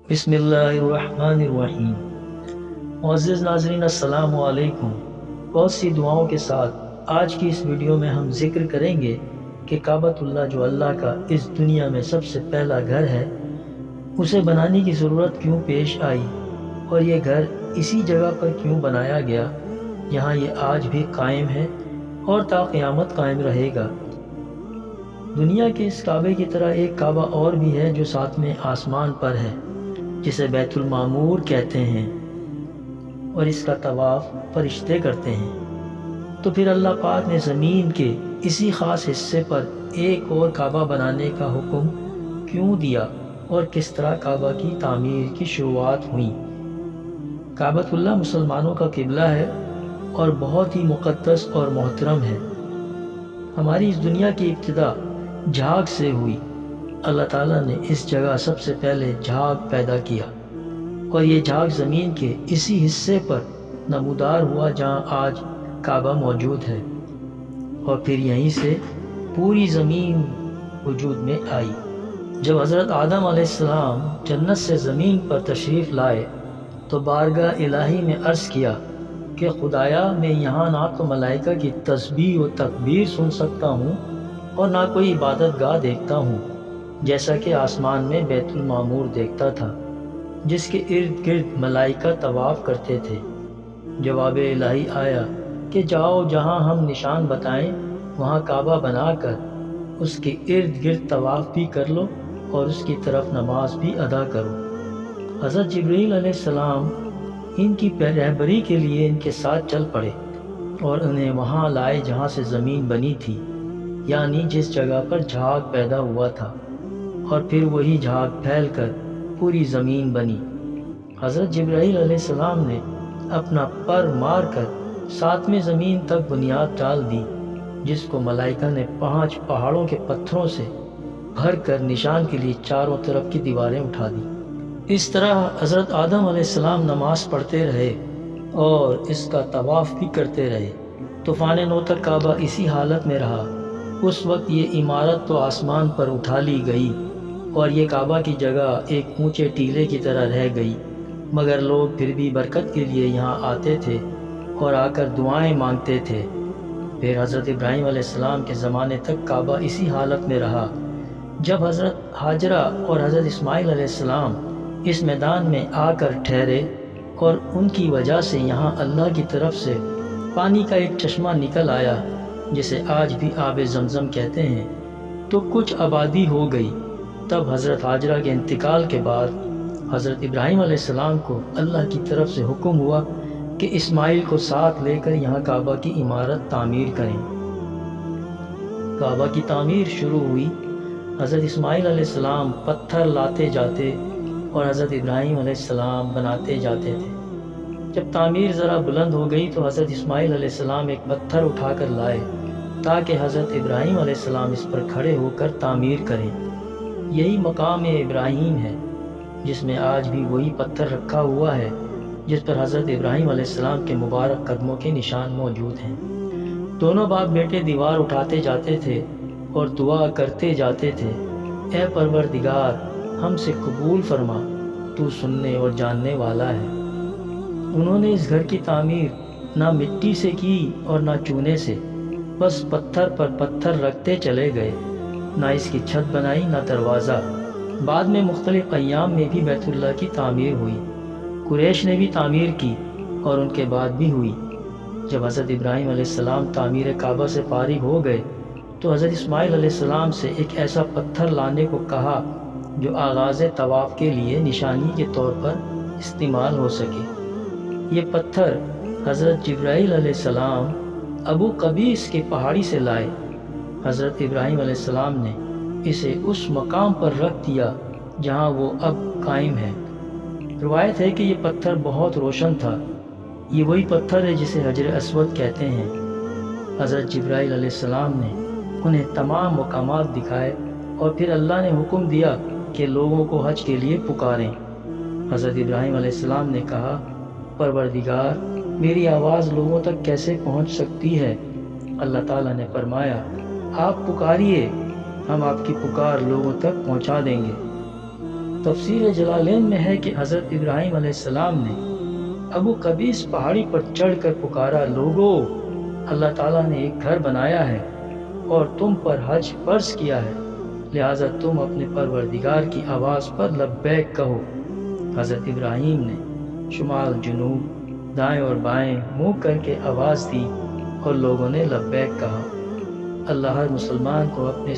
بسم اللہ الرحمن الرحیم۔ معزز ناظرین السلام علیکم۔ بہت سی دعاؤں کے ساتھ آج کی اس ویڈیو میں ہم ذکر کریں گے کہ کعبۃ اللہ جو اللہ کا اس دنیا میں سب سے پہلا گھر ہے، اسے بنانے کی ضرورت کیوں پیش آئی اور یہ گھر اسی جگہ پر کیوں بنایا گیا جہاں یہ آج بھی قائم ہے اور تا قیامت قائم رہے گا۔ دنیا کے اس کعبے کی طرح ایک کعبہ اور بھی ہے جو ساتویں آسمان پر ہے، جسے بیت المعمور کہتے ہیں، اور اس کا طواف فرشتے کرتے ہیں۔ تو پھر اللہ پاک نے زمین کے اسی خاص حصے پر ایک اور کعبہ بنانے کا حکم کیوں دیا اور کس طرح کعبہ کی تعمیر کی شروعات ہوئی؟ کعبۃ اللہ مسلمانوں کا قبلہ ہے اور بہت ہی مقدس اور محترم ہے۔ ہماری اس دنیا کی ابتدا جھاگ سے ہوئی۔ اللہ تعالیٰ نے اس جگہ سب سے پہلے جھاگ پیدا کیا اور یہ جھاگ زمین کے اسی حصے پر نمودار ہوا جہاں آج کعبہ موجود ہے، اور پھر یہیں سے پوری زمین وجود میں آئی۔ جب حضرت آدم علیہ السلام جنت سے زمین پر تشریف لائے تو بارگاہ الہی میں عرض کیا کہ خدایا، میں یہاں نہ تو ملائکہ کی تسبیح و تکبیر سن سکتا ہوں اور نہ کوئی عبادت گاہ دیکھتا ہوں، جیسا کہ آسمان میں بیت المعمور دیکھتا تھا جس کے ارد گرد ملائکہ طواف کرتے تھے۔ جواب الہی آیا کہ جاؤ، جہاں ہم نشان بتائیں وہاں کعبہ بنا کر اس کے ارد گرد طواف بھی کر لو اور اس کی طرف نماز بھی ادا کرو۔ حضرت جبرائیل علیہ السلام ان کی رہبری کے لیے ان کے ساتھ چل پڑے اور انہیں وہاں لائے جہاں سے زمین بنی تھی، یعنی جس جگہ پر جھاگ پیدا ہوا تھا، اور پھر وہی جھاگ پھیل کر پوری زمین بنی۔ حضرت جبرائیل علیہ السلام نے اپنا پر مار کر ساتویں زمین تک بنیاد ڈال دی، جس کو ملائکہ نے 5 پہاڑوں کے پتھروں سے بھر کر نشان کے لیے چاروں طرف کی دیواریں اٹھا دی۔ اس طرح حضرت آدم علیہ السلام نماز پڑھتے رہے اور اس کا طواف بھی کرتے رہے۔ طوفان نو تک کعبہ اسی حالت میں رہا۔ اس وقت یہ عمارت تو آسمان پر اٹھا لی گئی اور یہ کعبہ کی جگہ ایک اونچے ٹیلے کی طرح رہ گئی، مگر لوگ پھر بھی برکت کے لیے یہاں آتے تھے اور آ کر دعائیں مانگتے تھے۔ پھر حضرت ابراہیم علیہ السلام کے زمانے تک کعبہ اسی حالت میں رہا۔ جب حضرت ہاجرہ اور حضرت اسماعیل علیہ السلام اس میدان میں آ کر ٹھہرے اور ان کی وجہ سے یہاں اللہ کی طرف سے پانی کا ایک چشمہ نکل آیا جسے آج بھی آب زمزم کہتے ہیں، تو کچھ آبادی ہو گئی۔ تب حضرت ہاجرہ کے انتقال کے بعد حضرت ابراہیم علیہ السلام کو اللہ کی طرف سے حکم ہوا کہ اسماعیل کو ساتھ لے کر یہاں کعبہ کی عمارت تعمیر کریں۔ کعبہ کی تعمیر شروع ہوئی۔ حضرت اسماعیل علیہ السلام پتھر لاتے جاتے اور حضرت ابراہیم علیہ السلام بناتے جاتے تھے۔ جب تعمیر ذرا بلند ہو گئی تو حضرت اسماعیل علیہ السلام ایک پتھر اٹھا کر لائے تاکہ حضرت ابراہیم علیہ السلام اس پر کھڑے ہو کر تعمیر کریں۔ یہی مقام ابراہیم ہے جس میں آج بھی وہی پتھر رکھا ہوا ہے جس پر حضرت ابراہیم علیہ السلام کے مبارک قدموں کے نشان موجود ہیں۔ دونوں باپ بیٹے دیوار اٹھاتے جاتے تھے اور دعا کرتے جاتے تھے، اے پروردگار، ہم سے قبول فرما، تو سننے اور جاننے والا ہے۔ انہوں نے اس گھر کی تعمیر نہ مٹی سے کی اور نہ چونے سے، بس پتھر پر پتھر رکھتے چلے گئے۔ نہ اس کی چھت بنائی نہ دروازہ۔ بعد میں مختلف ایام میں بھی بیت اللہ کی تعمیر ہوئی۔ قریش نے بھی تعمیر کی اور ان کے بعد بھی ہوئی۔ جب حضرت ابراہیم علیہ السلام تعمیر کعبہ سے فارغ ہو گئے تو حضرت اسماعیل علیہ السلام سے ایک ایسا پتھر لانے کو کہا جو آغاز طواف کے لیے نشانی کے طور پر استعمال ہو سکے۔ یہ پتھر حضرت جبرائیل علیہ السلام ابو قبیس کے پہاڑی سے لائے۔ حضرت ابراہیم علیہ السلام نے اسے اس مقام پر رکھ دیا جہاں وہ اب قائم ہے۔ روایت ہے کہ یہ پتھر بہت روشن تھا۔ یہ وہی پتھر ہے جسے حجر اسود کہتے ہیں۔ حضرت جبرائیل علیہ السلام نے انہیں تمام مقامات دکھائے اور پھر اللہ نے حکم دیا کہ لوگوں کو حج کے لیے پکاریں۔ حضرت ابراہیم علیہ السلام نے کہا، پروردگار، میری آواز لوگوں تک کیسے پہنچ سکتی ہے؟ اللہ تعالیٰ نے فرمایا، آپ پکاریے، ہم آپ کی پکار لوگوں تک پہنچا دیں گے۔ تفسیر جلالین میں ہے کہ حضرت ابراہیم علیہ السلام نے ابو قبیس پہاڑی پر چڑھ کر پکارا، لوگو، اللہ تعالیٰ نے ایک گھر بنایا ہے اور تم پر حج فرض کیا ہے، لہٰذا تم اپنے پروردگار کی آواز پر لبیک کہو۔ حضرت ابراہیم نے شمال جنوب دائیں اور بائیں منہ کر کے آواز دی اور لوگوں نے لبیک کہا۔ اللہ ہر مسلمان کو اپنے